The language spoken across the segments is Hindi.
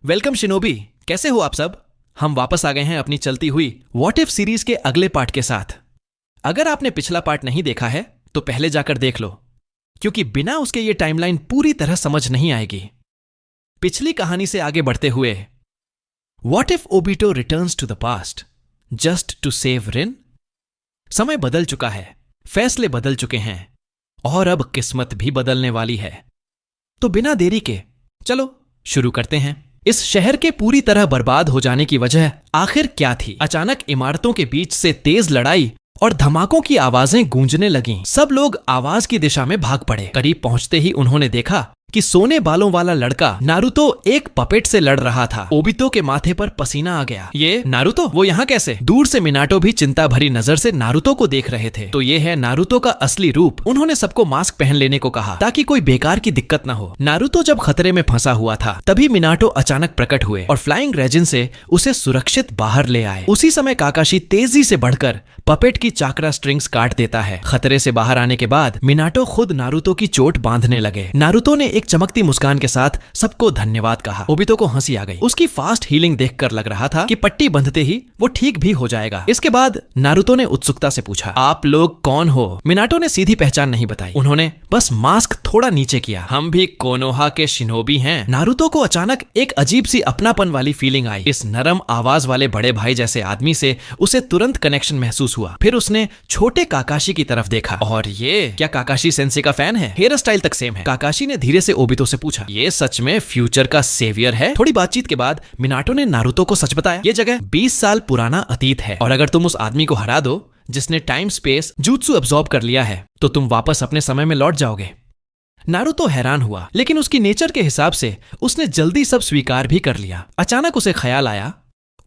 वेलकम शिनोबी, कैसे हो आप सब। हम वापस आ गए हैं अपनी चलती हुई व्हाट इफ सीरीज के अगले पार्ट के साथ। अगर आपने पिछला पार्ट नहीं देखा है तो पहले जाकर देख लो, क्योंकि बिना उसके ये टाइमलाइन पूरी तरह समझ नहीं आएगी। पिछली कहानी से आगे बढ़ते हुए, what if Obito returns to the past just to save Rin. समय बदल चुका है, फैसले बदल चुके हैं और अब किस्मत भी बदलने वाली है। तो बिना देरी के चलो शुरू करते हैं। इस शहर के पूरी तरह बर्बाद हो जाने की वजह आखिर क्या थी? अचानक इमारतों के बीच से तेज लड़ाई और धमाकों की आवाजें गूंजने लगीं। सब लोग आवाज की दिशा में भाग पड़े। करीब पहुंचते ही उन्होंने देखा कि सोने बालों वाला लड़का नारुतो एक पपेट से लड़ रहा था। ओबितो के माथे पर पसीना आ गया। ये नारुतो, वो यहाँ कैसे? दूर से मिनाटो भी चिंता भरी नजर से नारुतो को देख रहे थे। तो ये है नारुतो का असली रूप। उन्होंने सबको मास्क पहन लेने को कहा ताकि कोई बेकार की दिक्कत न हो। नारुतो जब खतरे में फंसा हुआ था तभी मिनाटो अचानक प्रकट हुए और फ्लाइंग रेजिन से उसे सुरक्षित बाहर ले आए। उसी समय काकाशी तेजी से बढ़कर पपेट की चाकरा स्ट्रिंग्स काट देता है। खतरे से बाहर आने के बाद मिनाटो खुद नारुतो की चोट बांधने लगे। नारुतो ने एक चमकती मुस्कान के साथ सबको धन्यवाद कहा। ओबितो को हंसी आ गई। उसकी फास्ट हीलिंग देखकर लग रहा था कि पट्टी बंधते ही वो ठीक भी हो जाएगा। इसके बाद नारुतो ने उत्सुकता से पूछा, आप लोग कौन हो? मिनाटो ने सीधी पहचान नहीं बताई। उन्होंने बस मास्क थोड़ा नीचे किया। हम भी कोनोहा के शिनोबी हैं। नारुतो को अचानक एक अजीब सी अपनापन वाली फीलिंग आई। इस नरम आवाज वाले बड़े भाई जैसे आदमी से उसे तुरंत कनेक्शन महसूस हुआ। फिर उसने छोटे काकाशी की तरफ देखा। और ये क्या काकाशी सेंसे का फैन है? हेयर स्टाइल तक सेम है। काकाशी ने धीरे से ओबितो से पूछा, ये सच में फ्यूचर का सेवियर है? थोड़ी बातचीत के बाद मिनाटो ने नारुतो को सच बताया। ये जगह 20 साल पुराना अतीत है और अगर तुम उस आदमी को हरा दो जिसने टाइम स्पेस जुत्सु अब्सॉर्ब कर लिया है तो तुम वापस अपने समय में लौट जाओगे। नारुतो हैरान हुआ, लेकिन उसकी नेचर के हिसाब से उसने जल्दी सब स्वीकार भी कर लिया। अचानक उसे ख्याल आया।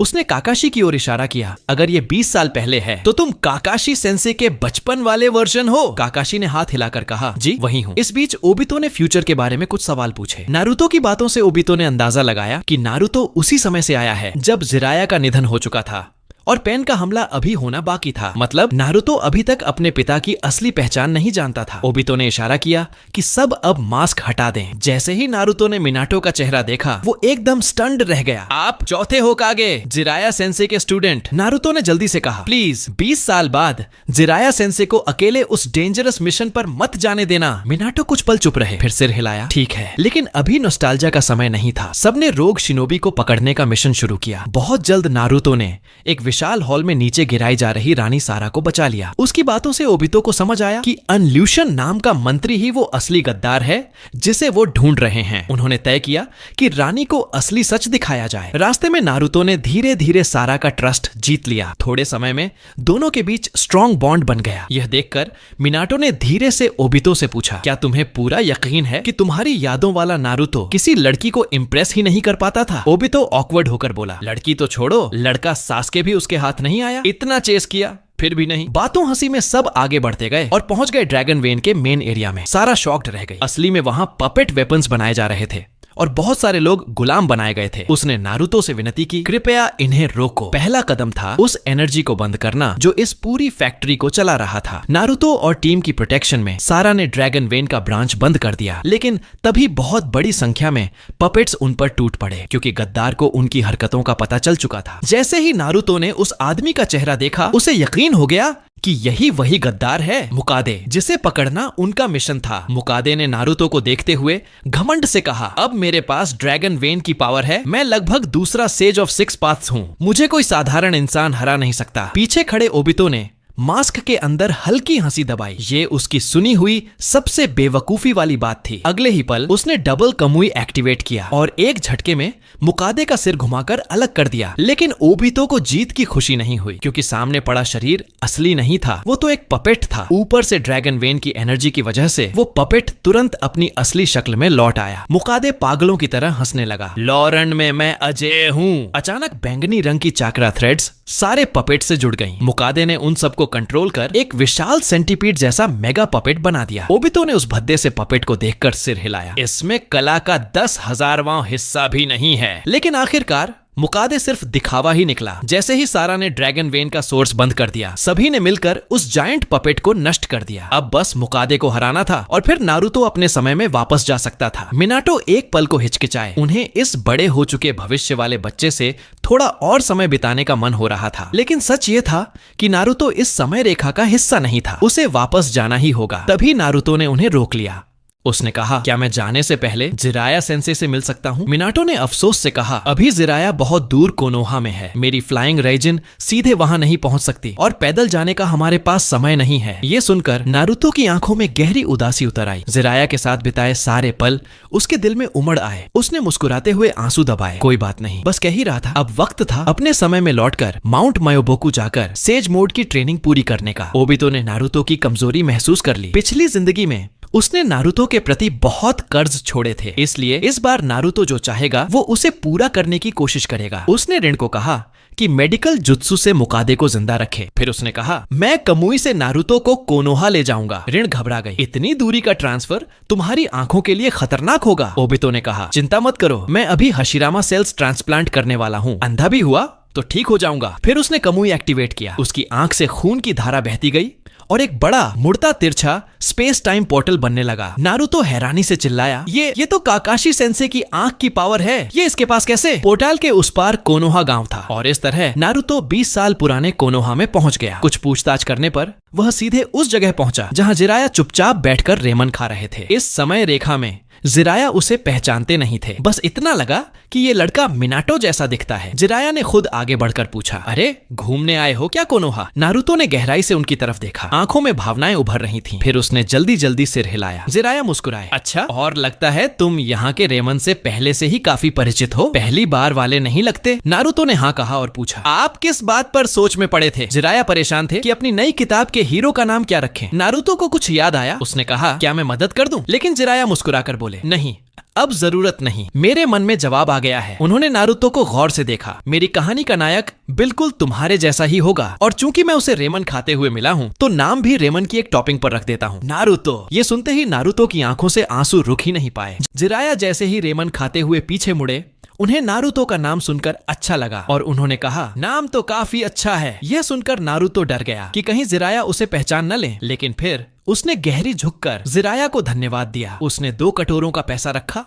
उसने काकाशी की ओर इशारा किया, अगर ये 20 साल पहले है तो तुम काकाशी सेंसे के बचपन वाले वर्जन हो? काकाशी ने हाथ हिलाकर कहा, जी वही हूँ। इस बीच ओबितो ने फ्यूचर के बारे में कुछ सवाल पूछे। नारुतो की बातों से ओबितो ने अंदाजा लगाया कि नारुतो उसी समय से आया है जब जिराया का निधन हो चुका था और पेन का हमला अभी होना बाकी था। मतलब नारुतो अभी तक अपने पिता की असली पहचान नहीं जानता था। ओबितो ने इशारा किया कि सब अब मास्क हटा दें। जैसे ही नारुतो ने मिनाटो का चेहरा देखा वो एकदम स्टन्ड रह गया। आप चौथे होकागे, जिराया सेंसे के स्टूडेंट। नारुतो ने जल्दी से कहा, प्लीज 20 साल बाद जिराया सेंसे को अकेले उस डेंजरस मिशन पर मत जाने देना। मिनाटो कुछ पल चुप रहे, फिर सिर हिलाया, ठीक है, लेकिन अभी नॉस्टैल्जिया का समय नहीं था। सबने रोग शिनोबी को पकड़ने का मिशन शुरू किया। बहुत जल्द नारुतो ने एक विशाल हॉल में नीचे गिराई जा रही रानी सारा को बचा लिया। उसकी बातों से ओबितो को समझ आया कि अनल्यूशन नाम का मंत्री ही वो असली गद्दार है जिसे वो ढूंढ रहे हैं। उन्होंने तय किया कि रानी को असली सच दिखाया जाए। रास्ते में नारुतो ने धीरे धीरे सारा का ट्रस्ट जीत लिया। थोड़े समय में दोनों के बीच स्ट्रॉन्ग बॉन्ड बन गया। यह देखकर मिनाटो ने धीरे से ओबितो से पूछा, क्या तुम्हें पूरा यकीन है कि तुम्हारी यादों वाला नारुतो किसी लड़की को इम्प्रेस ही नहीं कर पाता था? ओबितो ऑकवर्ड होकर बोला, लड़की तो छोड़ो, लड़का सास्के भी उसके हाथ नहीं आया। इतना चेस किया फिर भी नहीं। बातों हंसी में सब आगे बढ़ते गए और पहुंच गए ड्रैगन वेन के मेन एरिया में। सारा शॉक्ड रह गई। असली में वहां पपेट वेपन्स बनाए जा रहे थे और बहुत सारे लोग गुलाम बनाए गए थे। उसने नारुतो से विनती की, कृपया इन्हें रोको। पहला कदम था उस एनर्जी को बंद करना जो इस पूरी फैक्ट्री को चला रहा था। नारुतो और टीम की प्रोटेक्शन में सारा ने ड्रैगन वेन का ब्रांच बंद कर दिया, लेकिन तभी बहुत बड़ी संख्या में पपेट्स उन पर टूट पड़े क्योंकि गद्दार को उनकी हरकतों का पता चल चुका था। जैसे ही नारुतो ने उस आदमी का चेहरा देखा उसे यकीन हो गया कि यही वही गद्दार है, मुकादे, जिसे पकड़ना उनका मिशन था। मुकादे ने नारुतो को देखते हुए घमंड से कहा, अब मेरे पास ड्रैगन वेन की पावर है। मैं लगभग दूसरा सेज ऑफ 6 पाथ्स हूँ। मुझे कोई साधारण इंसान हरा नहीं सकता। पीछे खड़े ओबितो ने मास्क के अंदर हल्की हंसी दबाई। ये उसकी सुनी हुई सबसे बेवकूफी वाली बात थी। अगले ही पल उसने डबल कमुई एक्टिवेट किया और एक झटके में मुकादे का सिर घुमाकर अलग कर दिया। लेकिन ओबितो को जीत की खुशी नहीं हुई क्योंकि सामने पड़ा शरीर असली नहीं था, वो तो एक पपेट था। ऊपर से ड्रैगन वेन की एनर्जी की वजह से वो पपेट तुरंत अपनी असली शक्ल में लौट आया। मुकादे पागलों की तरह हंसने लगा, लॉरेंड में मैं अजय हूँ। अचानक बैंगनी रंग की चाकरा थ्रेड्स सारे पपेट से जुड़ गईं। मुकादे ने उन सबको कंट्रोल कर एक विशाल सेंटीपीड जैसा मेगा पपेट बना दिया। ओबितो ने उस भद्दे से पपेट को देखकर सिर हिलाया। इसमें कला का 10,000वां हिस्सा भी नहीं है। लेकिन आखिरकार मुकादे सिर्फ दिखावा ही निकला। जैसे ही सारा ने ड्रैगन वेन का सोर्स बंद कर दिया, सभी ने मिलकर उस जायंट पपेट को नष्ट कर दिया। अब बस मुकादे को हराना था और फिर नारुतो अपने समय में वापस जा सकता था। मिनाटो एक पल को हिचकिचाए। उन्हें इस बड़े हो चुके भविष्य वाले बच्चे से थोड़ा और समय बिताने का मन हो रहा था, लेकिन सच ये था कि नारुतो इस समय रेखा का हिस्सा नहीं था। उसे वापस जाना ही होगा। तभी नारुतो ने उन्हें रोक लिया। उसने कहा, क्या मैं जाने से पहले जिराया सेंसे से मिल सकता हूँ? मिनाटो ने अफसोस से कहा, अभी जिराया बहुत दूर कोनोहा में है। मेरी फ्लाइंग रेजिन सीधे वहाँ नहीं पहुँच सकती और पैदल जाने का हमारे पास समय नहीं है। ये सुनकर नारुतो की आंखों में गहरी उदासी उतर आई। जिराया के साथ बिताए सारे पल उसके दिल में उमड़ आए। उसने मुस्कुराते हुए आंसू दबाए। कोई बात नहीं, बस कह ही रहा था। अब वक्त था अपने समय में लौटकर माउंट मायोबोकू जाकर सेज मोड की ट्रेनिंग पूरी करने का। ओबितो ने नारुतो की कमजोरी महसूस कर ली। पिछली जिंदगी में उसने नारुतो के प्रति बहुत कर्ज छोड़े थे, इसलिए इस बार नारुतो जो चाहेगा वो उसे पूरा करने की कोशिश करेगा। उसने रिन को कहा कि मेडिकल जुत्सु से मुकादे को जिंदा रखे। फिर उसने कहा, मैं कमुई से नारुतो को कोनोहा ले जाऊंगा। रिन घबरा गई। इतनी दूरी का ट्रांसफर तुम्हारी आंखों के लिए खतरनाक होगा। ओबितो ने कहा, चिंता मत करो, मैं अभी हशिरामा सेल्स ट्रांसप्लांट करने वाला हूँ। अंधा भी हुआ तो ठीक हो जाऊंगा। फिर उसने कमुई एक्टिवेट किया। उसकी आंख से खून की धारा बहती गई और एक बड़ा मुड़ता तिरछा स्पेस टाइम पोर्टल बनने लगा। नारुतो हैरानी से चिल्लाया, ये तो काकाशी सेंसे की आंख की पावर है। ये इसके पास कैसे? पोर्टल के उस पार कोनोहा गांव था और इस तरह नारुतो 20 साल पुराने कोनोहा में पहुंच गया। कुछ पूछताछ करने पर वह सीधे उस जगह पहुंचा जहां जिराया चुपचाप बैठकर रेमन खा रहे थे। इस समय रेखा में जिराया उसे पहचानते नहीं थे। बस इतना लगा कि ये लड़का मिनाटो जैसा दिखता है। जिराया ने खुद आगे बढ़कर पूछा, अरे घूमने आए हो क्या कोनोहा? नारुतो ने गहराई से उनकी तरफ देखा। आंखों में भावनाएं उभर रही थीं। फिर उसने जल्दी जल्दी सिर हिलाया। जिराया मुस्कुराए, अच्छा, और लगता है तुम यहाँ के रेमन से पहले से ही काफी परिचित हो। पहली बार वाले नहीं लगते। नारुतो ने हाँ कहा और पूछा, आप किस बात पर सोच में पड़े थे? जिराया परेशान थे कि अपनी नई किताब के हीरो का नाम क्या रखें। नारुतो को कुछ याद आया। उसने कहा, क्या मैं मदद कर दूं? लेकिन जिराया मुस्कुराकर बोले, नहीं, अब जरूरत नहीं। मेरे मन में जवाब आ गया है। उन्होंने नारुतो को गौर से देखा। मेरी कहानी का नायक बिल्कुल तुम्हारे जैसा ही होगा और चूंकि मैं उसे रेमन खाते हुए मिला हूँ तो नाम भी रेमन की एक टॉपिंग पर रख देता हूँ, नारुतो। ये सुनते ही नारुतो की आंखों से आंसू रुक ही नहीं पाए। जिराया जैसे ही रेमन खाते हुए पीछे मुड़े, उन्हें नारुतो का नाम सुनकर अच्छा लगा और उन्होंने कहा, नाम तो काफी अच्छा है। यह सुनकर नारुतो डर गया कि कहीं जिराया उसे पहचान न ले, लेकिन फिर उसने गहरी झुककर जिराया को धन्यवाद दिया। उसने 2 कटोरों का पैसा रखा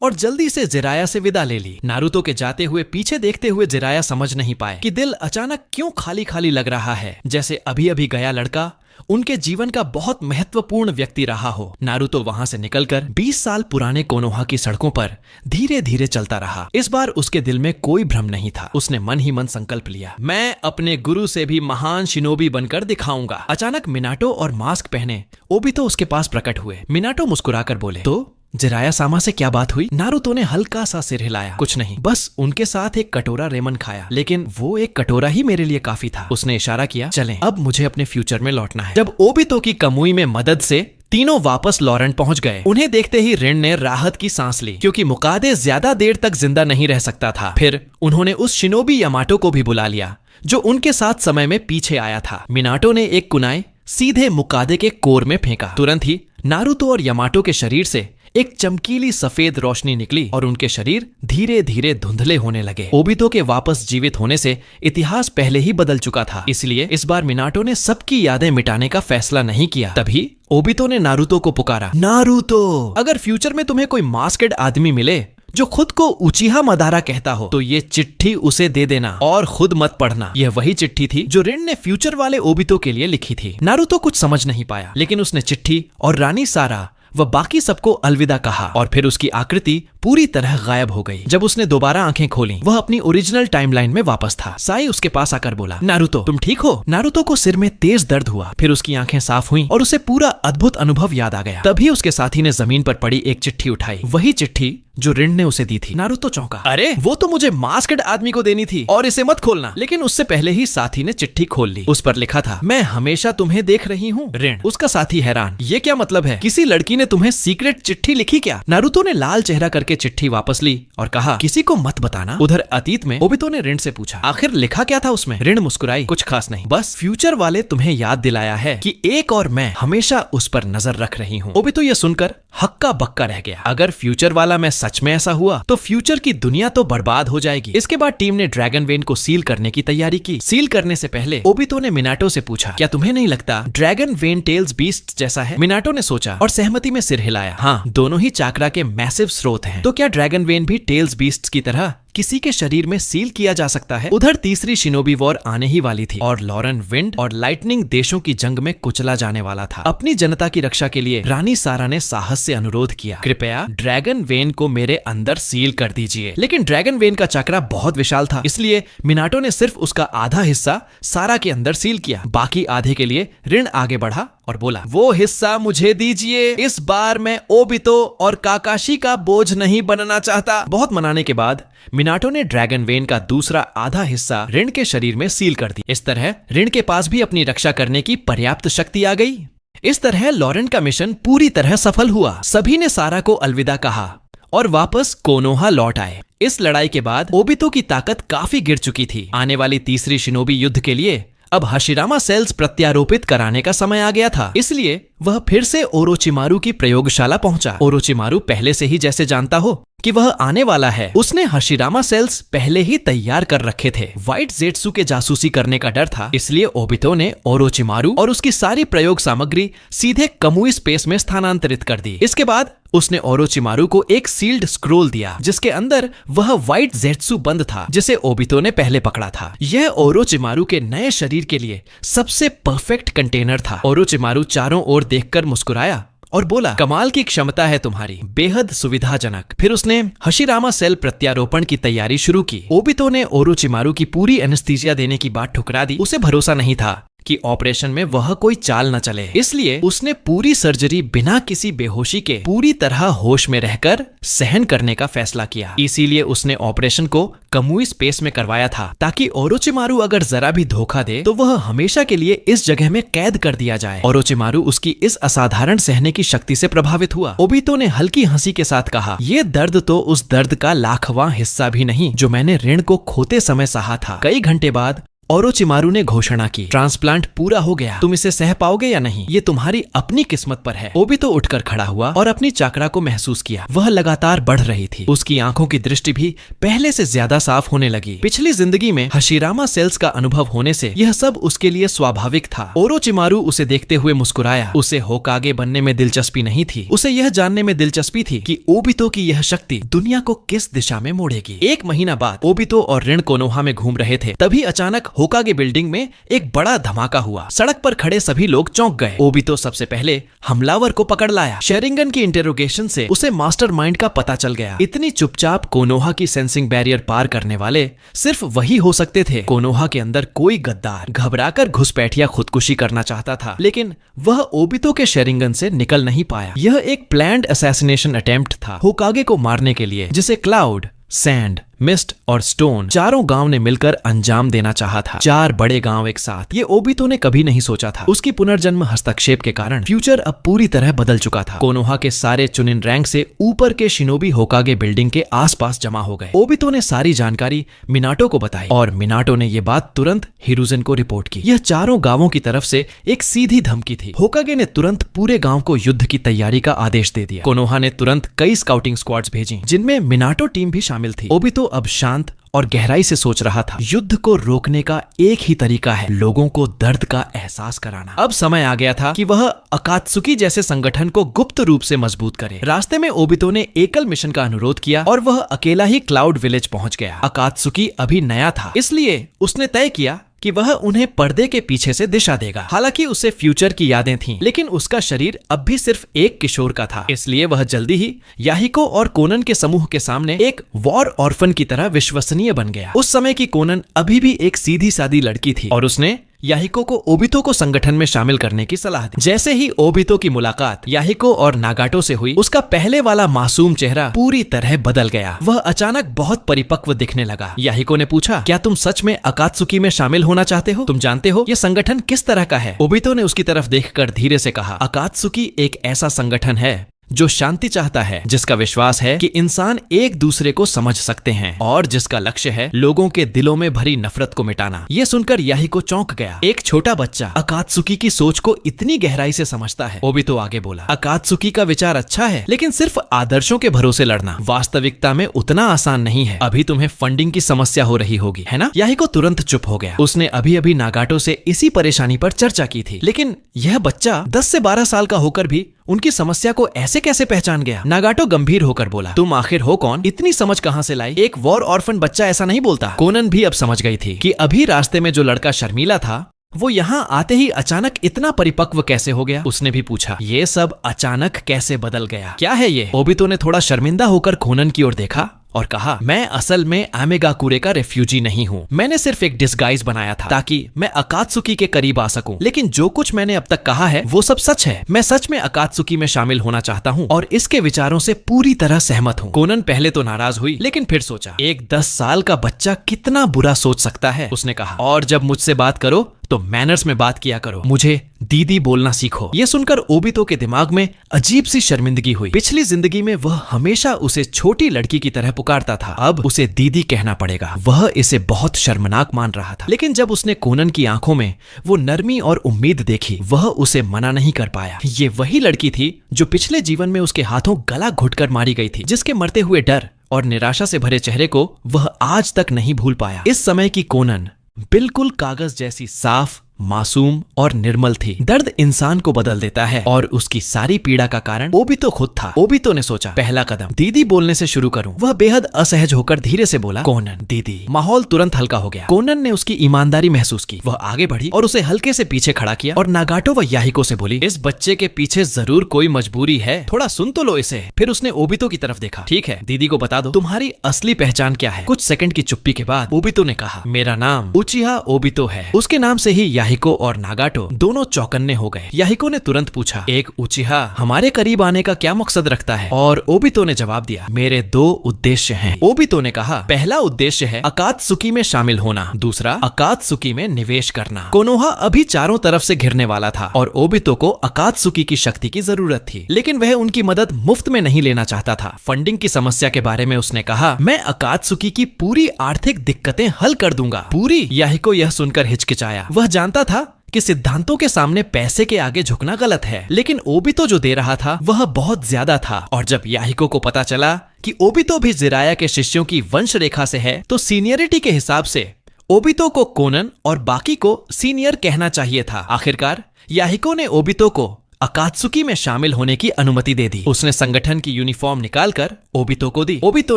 और जल्दी से जिराया से विदा ले ली। नारुतो के जाते हुए पीछे देखते हुए जिराया समझ नहीं पाए कि दिल अचानक क्यों खाली खाली लग रहा है, जैसे अभी अभी गया लड़का उनके जीवन का बहुत महत्वपूर्ण व्यक्ति रहा हो। नारुतो वहां से निकलकर 20 साल पुराने कोनोहा की सड़कों पर धीरे धीरे चलता रहा। इस बार उसके दिल में कोई भ्रम नहीं था। उसने मन ही मन संकल्प लिया, मैं अपने गुरु से भी महान शिनोबी बनकर दिखाऊंगा। अचानक मिनाटो और मास्क पहने ओबितो उसके पास प्रकट हुए। मिनाटो मुस्कुराकर बोले, तो जिराया सामा से क्या बात हुई? नारुतो ने हल्का सा सिर हिलाया, कुछ नहीं, बस उनके साथ एक कटोरा रेमन खाया, लेकिन वो एक कटोरा ही मेरे लिए काफी था। उसने इशारा किया, चलें, अब मुझे अपने फ्यूचर में लौटना है। जब ओबितो की कमुई में मदद से तीनों वापस लॉरेंट पहुंच गए। उन्हें देखते ही रिन ने राहत की सांस ली, क्योंकि मुकादे ज्यादा देर तक जिंदा नहीं रह सकता था। फिर उन्होंने उस शिनोबी यामाटो को भी बुला लिया जो उनके साथ समय में पीछे आया था। मिनाटो ने एक कुनाई सीधे मुकादे के कोर में फेंका। तुरंत ही नारुतो और यामाटो के शरीर से एक चमकीली सफेद रोशनी निकली और उनके शरीर धीरे धीरे धुंधले होने लगे। ओबितो के वापस जीवित होने से इतिहास पहले ही बदल चुका था, इसलिए इस बार मिनाटो ने सबकी यादें मिटाने का फैसला नहीं किया। तभी ओबितो ने नारुतो को पुकारा, नारुतो, अगर फ्यूचर में तुम्हें कोई मास्केड आदमी मिले जो खुद को उचिहा मदारा कहता हो तो ये चिट्ठी उसे दे देना और खुद मत पढ़ना। यह वही चिट्ठी थी जो रिन ने फ्यूचर वाले ओबितो के लिए लिखी थी। नारुतो कुछ समझ नहीं पाया, लेकिन उसने चिट्ठी और रानी सारा व बाकी सबको अलविदा कहा और फिर उसकी आकृति पूरी तरह गायब हो गई। जब उसने दोबारा आंखें खोली, वह अपनी ओरिजिनल टाइमलाइन में वापस था। साई उसके पास आकर बोला, नारुतो, तुम ठीक हो? नारुतो को सिर में तेज दर्द हुआ, फिर उसकी आंखें साफ हुईं और उसे पूरा अद्भुत अनुभव याद आ गया। तभी उसके साथी ने जमीन पर पड़ी एक चिट्ठी उठाई, वही चिट्ठी जो रिन ने उसे दी थी। नारुतो चौंका, अरे वो तो मुझे मास्क्ड आदमी को देनी थी और इसे मत खोलना। लेकिन उससे पहले ही साथी ने चिट्ठी खोल ली। उस पर लिखा था, मैं हमेशा तुम्हें देख रही हूँ, रिन। उसका साथी हैरान, ये क्या मतलब है? किसी लड़की ने तुम्हें सीक्रेट चिट्ठी लिखी क्या? नारुतो ने लाल चेहरा करके के चिट्ठी वापस ली और कहा, किसी को मत बताना। उधर अतीत में ओबितो ने रिन से पूछा, आखिर लिखा क्या था उसमें? रिन मुस्कुराई, कुछ खास नहीं, बस फ्यूचर वाले तुम्हें याद दिलाया है कि एक और मैं हमेशा उस पर नजर रख रही हूँ। ओबितो ये सुनकर हक्का बक्का रह गया। अगर फ्यूचर वाला मैं सच में ऐसा हुआ तो फ्यूचर की दुनिया तो बर्बाद हो जाएगी। इसके बाद टीम ने ड्रैगन वेन को सील करने की तैयारी की। सील करने से पहले ओबितो ने मिनाटो से पूछा, क्या तुम्हें नहीं लगता ड्रैगन वेन टेल्स बीस्ट जैसा है? मिनाटो ने सोचा और सहमति में सिर हिलाया। हाँ, दोनों ही चाक्रा के मैसिव स्रोत हैं। तो क्या ड्रैगन वेन भी टेल्स बीस्ट की तरह किसी के शरीर में सील किया जा सकता है? उधर तीसरी शिनोबी वॉर आने ही वाली थी और लॉरेन विंड और लाइटनिंग देशों की जंग में कुचला जाने वाला था। अपनी जनता की रक्षा के लिए रानी सारा ने साहस से अनुरोध किया, कृपया ड्रैगन वेन को मेरे अंदर सील कर दीजिए। लेकिन ड्रैगन वेन का चक्रा बहुत विशाल था, इसलिए मिनाटो ने सिर्फ उसका आधा हिस्सा सारा के अंदर सील किया। बाकी आधे के लिए ऋण आगे बढ़ा और बोला, वो हिस्सा मुझे दीजिए, इस बार मैं ओबितो और काकाशी का बोझ नहीं बनना चाहता। बहुत मनाने के बाद मिनाटो ने ड्रैगन वेन का दूसरा आधा हिस्सा ऋण के शरीर में सील कर दिया। इस तरह ऋण के पास भी अपनी रक्षा करने की पर्याप्त शक्ति आ गई। इस तरह लॉरेन का मिशन पूरी तरह सफल हुआ। सभी ने सारा को अलविदा कहा और वापस कोनोहा लौट आए। इस लड़ाई के बाद ओबितो की ताकत काफी गिर चुकी थी। आने वाली तीसरी शिनोबी युद्ध के लिए अब हशिरामा सेल्स प्रत्यारोपित कराने का समय आ गया था, इसलिए वह फिर से ओरोचिमारू की प्रयोगशाला पहुंचा। ओरोचिमारू पहले से ही जैसे जानता हो कि वह आने वाला है, उसने हशिरामा सेल्स पहले ही तैयार कर रखे थे। व्हाइट जेट्सु के जासूसी करने का डर था, इसलिए ओबितो ने ओरोचिमारू और उसकी सारी प्रयोग सामग्री सीधे कमुई स्पेस में स्थानांतरित कर दी। इसके बाद उसने ओरोचिमारू को एक सील्ड स्क्रोल दिया जिसके अंदर वह व्हाइट जेट्सु बंद था जिसे ओबितो ने पहले पकड़ा था। यह ओरोचिमारू के नए शरीर के लिए सबसे परफेक्ट कंटेनर था। ओरोचिमारू चारों ओर देखकर मुस्कुराया और बोला, कमाल की क्षमता है तुम्हारी, बेहद सुविधाजनक। फिर उसने हशिरामा सेल प्रत्यारोपण की तैयारी शुरू की। ओबितो ने ओरोचिमारू की पूरी एनेस्थीसिया देने की बात ठुकरा दी। उसे भरोसा नहीं था कि ऑपरेशन में वह कोई चाल न चले, इसलिए उसने पूरी सर्जरी बिना किसी बेहोशी के पूरी तरह होश में रहकर सहन करने का फैसला किया। इसीलिए उसने ऑपरेशन को कमुई स्पेस में करवाया था ताकि ओरोचिमारू अगर जरा भी धोखा दे तो वह हमेशा के लिए इस जगह में कैद कर दिया जाए। ओरोचिमारू उसकी इस असाधारण सहने की शक्ति से प्रभावित हुआ। ओबितो ने हल्की हंसी के साथ कहा, ये दर्द तो उस दर्द का लाखवां हिस्सा भी नहीं जो मैंने ऋण को खोते समय सहा था। कई घंटे बाद ओरोचिमारू ने घोषणा की, ट्रांसप्लांट पूरा हो गया, तुम इसे सह पाओगे या नहीं ये तुम्हारी अपनी किस्मत पर है। ओबितो उठकर खड़ा हुआ और अपनी चाकरा को महसूस किया। वह लगातार बढ़ रही थी। उसकी आंखों की दृष्टि भी पहले से ज्यादा साफ होने लगी। पिछली जिंदगी में हशिरामा सेल्स का अनुभव होने से यह सब उसके लिए स्वाभाविक था। ओरोचिमारू उसे देखते हुए मुस्कुराया। उसे होकागे बनने में दिलचस्पी नहीं थी, उसे यह जानने में दिलचस्पी थी कि ओबितो की यह शक्ति दुनिया को किस दिशा में मोड़ेगी। एक महीना बाद ओबितो और ऋण कोनोहा में घूम रहे थे, तभी अचानक होकागे बिल्डिंग में एक बड़ा धमाका हुआ। सड़क पर खड़े सभी लोग चौंक गए। ओबितो सबसे पहले हमलावर को पकड़ लाया। शेरिंगन की इंटेरोगेशन से उसे मास्टरमाइंड का पता चल गया। इतनी चुपचाप कोनोहा की सेंसिंग बैरियर पार करने वाले सिर्फ वही हो सकते थे। कोनोहा के अंदर कोई गद्दार घबराकर घुसपैठिया खुदकुशी करना चाहता था, लेकिन वह ओबितो के शेरिंगन से निकल नहीं पाया। यह एक प्लान्ड असैसिनेशन अटेम्प्ट था होकागे को मारने के लिए, जिसे क्लाउड, सैंड, मिस्ट और स्टोन चारों गांव ने मिलकर अंजाम देना चाहा था। 4 बड़े गांव एक साथ, ये ओबितो ने कभी नहीं सोचा था। उसकी पुनर्जन्म हस्तक्षेप के कारण फ्यूचर अब पूरी तरह बदल चुका था। कोनोहा के सारे चुनिन रैंक से ऊपर के शिनोबी होकागे बिल्डिंग के आसपास जमा हो गए। ओबितो ने सारी जानकारी मिनाटो को बताई और मिनाटो ने ये बात तुरंत हिरुजेन को रिपोर्ट की। यह चारों गांवों की तरफ से एक सीधी धमकी थी। होकागे ने तुरंत पूरे गांव को युद्ध की तैयारी का आदेश दे दिया। कोनोहा ने तुरंत कई स्काउटिंग स्क्वाड्स भेजी जिनमें मिनाटो टीम भी शामिल थी। ओबितो अब शांत और गहराई से सोच रहा था। युद्ध को रोकने का एक ही तरीका है, लोगों को दर्द का एहसास कराना। अब समय आ गया था कि वह अकात्सुकी जैसे संगठन को गुप्त रूप से मजबूत करे। रास्ते में ओबितो ने एकल मिशन का अनुरोध किया और वह अकेला ही क्लाउड विलेज पहुंच गया। अकात्सुकी अभी नया था, इसलिए उसने तय किया कि वह उन्हें पर्दे के पीछे से दिशा देगा। हालांकि उसे फ्यूचर की यादें थीं, लेकिन उसका शरीर अब भी सिर्फ एक किशोर का था, इसलिए वह जल्दी ही याहिको और कोनन के समूह के सामने एक वॉर ऑर्फन की तरह विश्वसनीय बन गया। उस समय की कोनन अभी भी एक सीधी सादी लड़की थी और उसने याहिको को ओबितो को संगठन में शामिल करने की सलाह दी। जैसे ही ओबितो की मुलाकात याहिको और नागाटो से हुई, उसका पहले वाला मासूम चेहरा पूरी तरह बदल गया। वह अचानक बहुत परिपक्व दिखने लगा। याहिको ने पूछा, क्या तुम सच में अकात्सुकी में शामिल होना चाहते हो? तुम जानते हो यह संगठन किस तरह का है? ओबितो ने उसकी तरफ देखकर धीरे से कहा, अकात्सुकी एक ऐसा संगठन है जो शांति चाहता है, जिसका विश्वास है कि इंसान एक दूसरे को समझ सकते हैं और जिसका लक्ष्य है लोगों के दिलों में भरी नफरत को मिटाना। ये सुनकर याहिको चौंक गया। एक छोटा बच्चा अकात्सुकी की सोच को इतनी गहराई से समझता है। ओबितो आगे बोला, अकात्सुकी का विचार अच्छा है, लेकिन सिर्फ आदर्शों के भरोसे लड़ना वास्तविकता में उतना आसान नहीं है। अभी तुम्हें फंडिंग की समस्या हो रही होगी, है ना? याहिको तुरंत चुप हो गया। उसने अभी अभी नागाटो से इसी परेशानी पर चर्चा की थी, लेकिन यह बच्चा 10 से 12 साल का होकर भी उनकी समस्या को ऐसे कैसे पहचान गया? नागाटो गंभीर होकर बोला, तुम आखिर हो कौन? इतनी समझ कहां से लाई? एक वॉर ऑर्फन बच्चा ऐसा नहीं बोलता। कोनन भी अब समझ गई थी कि अभी रास्ते में जो लड़का शर्मीला था वो यहाँ आते ही अचानक इतना परिपक्व कैसे हो गया। उसने भी पूछा, ये सब अचानक कैसे बदल गया? क्या है ये? ओबितो ने थोड़ा शर्मिंदा होकर कोनन की ओर देखा और कहा, मैं असल में आमेगाकुरे का रेफ्यूजी नहीं हूँ। मैंने सिर्फ एक डिस्गाइज बनाया था ताकि मैं अकात्सुकी के करीब आ सकूं। लेकिन जो कुछ मैंने अब तक कहा है वो सब सच है। मैं सच में अकात्सुकी में शामिल होना चाहता हूँ और इसके विचारों से पूरी तरह सहमत हूँ। कोनन पहले तो नाराज हुई, लेकिन फिर सोचा, एक 10 साल का बच्चा कितना बुरा सोच सकता है। उसने कहा, और जब मुझसे बात करो तो मैनर्स में बात किया करो, मुझे दीदी बोलना सीखो। ये सुनकर ओबितो के दिमाग में अजीब सी शर्मिंदगी हुई। पिछली जिंदगी में वह हमेशा उसे छोटी लड़की की तरह पुकारता था, अब उसे दीदी कहना पड़ेगा। वह इसे बहुत शर्मनाक मान रहा था। लेकिन जब उसने कोनन की आंखों में वो नरमी और उम्मीद देखी, वह उसे मना नहीं कर पाया। ये वही लड़की थी जो पिछले जीवन में उसके हाथों गला घुटकर मारी गई थी, जिसके मरते हुए डर और निराशा से भरे चेहरे को वह आज तक नहीं भूल पाया। इस समय की कोनन बिल्कुल कागज जैसी साफ, मासूम और निर्मल थी। दर्द इंसान को बदल देता है और उसकी सारी पीड़ा का कारण ओबितो खुद था। ओबितो ने सोचा, पहला कदम दीदी बोलने से शुरू करूं। वह बेहद असहज होकर धीरे से बोला, कोनन दीदी। माहौल तुरंत हल्का हो गया। कोनन ने उसकी ईमानदारी महसूस की। वह आगे बढ़ी और उसे हल्के से पीछे खड़ा किया और नागाटो व याहिको से बोली, इस बच्चे के पीछे जरूर कोई मजबूरी है, थोड़ा सुन तो लो इसे। फिर उसने ओबितो की तरफ देखा, ठीक है, दीदी को बता दो तुम्हारी असली पहचान क्या है। कुछ सेकंड की चुप्पी के बाद ओबितो ने कहा, मेरा नाम उचिहा ओबितो है। उसके नाम से ही याहिको और नागाटो दोनों चौकन्ने हो गए। याहिको ने तुरंत पूछा, एक उचिहा हमारे करीब आने का क्या मकसद रखता है? और ओबितो ने जवाब दिया, मेरे 2 उद्देश्य हैं। ओबितो ने कहा, पहला उद्देश्य है अकात्सुकी में शामिल होना, दूसरा अकात्सुकी में निवेश करना। कोनोहा अभी चारों तरफ से घिरने वाला था और ओबितो को अकात्सुकी की शक्ति की जरूरत थी, लेकिन वह उनकी मदद मुफ्त में नहीं लेना चाहता था। फंडिंग की समस्या के बारे में उसने कहा, मैं अकात्सुकी की पूरी आर्थिक दिक्कतें हल कर दूंगा। पूरी? याहिको यह सुनकर हिचकिचाया। वह जानता था कि सिद्धांतों के सामने पैसे के आगे झुकना गलत है, लेकिन ओबितो जो दे रहा था वह बहुत ज्यादा था। और जब याहिको को पता चला कि ओबितो भी जिराया के शिष्यों की वंश रेखा से है, तो सीनियरिटी के हिसाब से ओबितो को कोनन और बाकी को सीनियर कहना चाहिए था। आखिरकार याहिको ने ओबितो को अकात्सुकी में शामिल होने की अनुमति दे दी। उसने संगठन की यूनिफॉर्म निकालकर ओबितो को दी। ओबितो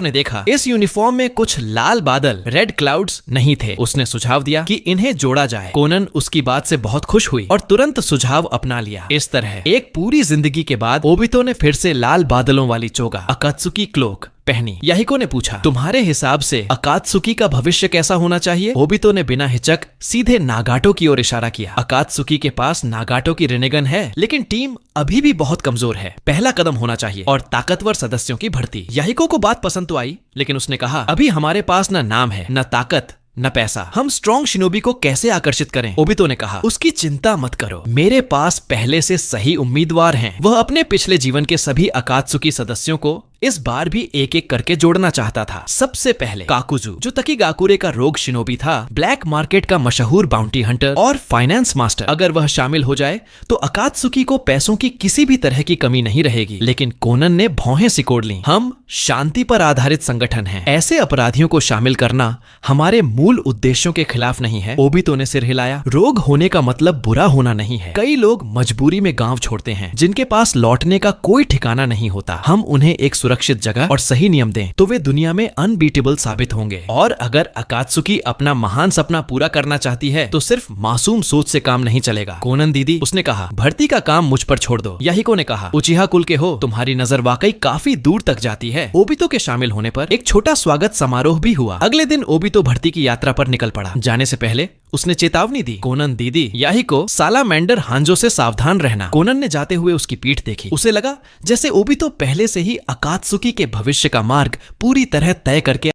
ने देखा, इस यूनिफॉर्म में कुछ लाल बादल, रेड क्लाउड्स नहीं थे। उसने सुझाव दिया कि इन्हें जोड़ा जाए। कोनन उसकी बात से बहुत खुश हुई और तुरंत सुझाव अपना लिया। इस तरह एक पूरी जिंदगी के बाद ओबितो ने फिर से लाल बादलों वाली चोगा, अकात्सुकी क्लोक पहनी। याहिको ने पूछा, तुम्हारे हिसाब से अकात्सुकी का भविष्य कैसा होना चाहिए? ओबितो ने बिना हिचक सीधे नागाटो की ओर इशारा किया। अकात्सुकी के पास नागाटो की रिनेगन है, लेकिन टीम अभी भी बहुत कमजोर है। पहला कदम होना चाहिए और ताकतवर सदस्यों की भर्ती। याहिको को बात पसंद तो आई, लेकिन उसने कहा, अभी हमारे पास न नाम है, न ताकत, न पैसा। हम स्ट्रॉन्ग शिनोबी को कैसे आकर्षित करें? ओबितो ने कहा, उसकी चिंता मत करो, मेरे पास पहले से सही उम्मीदवार हैं। वह अपने पिछले जीवन के सभी अकात्सुकी सदस्यों को इस बार भी एक एक करके जोड़ना चाहता था। सबसे पहले काकुजू, जो तकीगाकुरे का रोग शिनोबी था, ब्लैक मार्केट का मशहूर बाउंटी हंटर और फाइनेंस मास्टर। अगर वह शामिल हो जाए तो अकात्सुकी को पैसों की किसी भी तरह की कमी नहीं रहेगी। लेकिन कोनन ने भौहें सिकोड़ ली। हम शांति पर आधारित संगठन हैं, ऐसे अपराधियों को शामिल करना हमारे मूल उद्देश्यों के खिलाफ नहीं है। ओबितो ने सिर हिलाया। रोग होने का मतलब बुरा होना नहीं है। कई लोग मजबूरी में गांव छोड़ते हैं, जिनके पास लौटने का कोई ठिकाना नहीं होता। हम उन्हें एक सुरक्षित जगह और सही नियम दें तो वे दुनिया में अनबीटेबल साबित होंगे। और अगर अकात्सुकी अपना महान सपना पूरा करना चाहती है तो सिर्फ मासूम सोच से काम नहीं चलेगा। कोनन दीदी, उसने कहा, भर्ती का काम मुझ पर छोड़ दो। याहिको ने कहा, उचिहा कुल के हो, तुम्हारी नजर वाकई काफी दूर तक जाती है। ओबितो के शामिल होने पर एक छोटा स्वागत समारोह भी हुआ। अगले दिन ओबितो भर्ती की यात्रा पर निकल पड़ा। जाने से पहले उसने चेतावनी दी, कोनन दीदी, याहिको, सालामैंडर हांजो से सावधान रहना। कोनन ने जाते हुए उसकी पीठ देखी। उसे लगा जैसे ओबितो पहले से ही अकात्सुकी के भविष्य का मार्ग पूरी तरह तय करके